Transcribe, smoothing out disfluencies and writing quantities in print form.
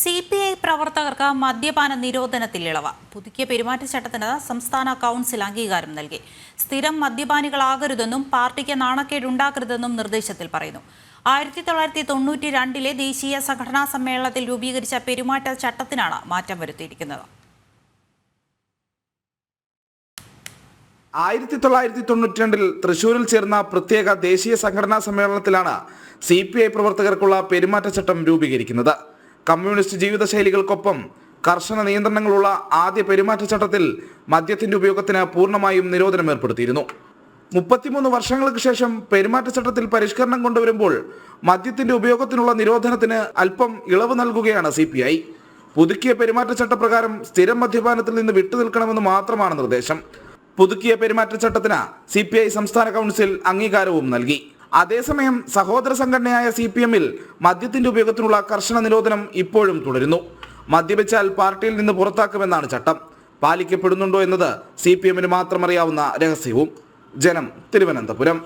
CPI പ്രവർത്തകർക്ക് മദ്യപാന നിരോധനത്തിൽ ഇളവ്. പുതുക്കിയ പെരുമാറ്റച്ചട്ടത്തിന് സംസ്ഥാന കൗൺസിൽ അംഗീകാരം നൽകി. സ്ഥിരം മദ്യപാനികളാകരുതെന്നും പാർട്ടിക്ക് നാണക്കേടുണ്ടാക്കരുതെന്നും നിർദ്ദേശത്തിൽ പറയുന്നു. 1992 ദേശീയ സംഘടനാ സമ്മേളനത്തിൽ രൂപീകരിച്ച പെരുമാറ്റച്ചട്ടത്തിനാണ് മാറ്റം വരുത്തിയിരിക്കുന്നത്. 1992 തൃശൂരിൽ ചേർന്ന പ്രത്യേക ദേശീയ സംഘടനാ സമ്മേളനത്തിലാണ് CPI പ്രവർത്തകർക്കുള്ള പെരുമാറ്റച്ചട്ടം രൂപീകരിക്കുന്നത്. കമ്മ്യൂണിസ്റ്റ് ജീവിതശൈലികൾക്കൊപ്പം കർശന നിയന്ത്രണങ്ങളുള്ള ആദ്യ പെരുമാറ്റച്ചട്ടത്തിൽ മദ്യത്തിന്റെ ഉപയോഗത്തിന് പൂർണ്ണമായും നിരോധനം ഏർപ്പെടുത്തിയിരുന്നു. 33 വർഷങ്ങൾക്ക് ശേഷം പെരുമാറ്റച്ചട്ടത്തിൽ പരിഷ്കരണം കൊണ്ടുവരുമ്പോൾ മദ്യത്തിന്റെ ഉപയോഗത്തിനുള്ള നിരോധനത്തിന് അല്പം ഇളവ് നൽകുകയാണ് CPI. പുതുക്കിയ പെരുമാറ്റച്ചട്ടപ്രകാരം സ്ഥിരം മദ്യപാനത്തിൽ നിന്ന് വിട്ടുനിൽക്കണമെന്ന് മാത്രമാണ് നിർദ്ദേശം. പുതുക്കിയ പെരുമാറ്റച്ചട്ടത്തിന് CPI സംസ്ഥാന കൗൺസിൽ അംഗീകാരവും നൽകി. അതേസമയം സഹോദര സംഘടനയായ CPM-ൽ മദ്യത്തിന്റെ ഉപയോഗത്തിനുള്ള കർശന നിരോധനം ഇപ്പോഴും തുടരുന്നു. മദ്യപിച്ചാൽ പാർട്ടിയിൽ നിന്ന് പുറത്താക്കുമെന്നാണ് ചട്ടം. പാലിക്കപ്പെടുന്നുണ്ടോ എന്നത് CPM-ന് മാത്രം അറിയാവുന്ന രഹസ്യവും. ജനം, തിരുവനന്തപുരം.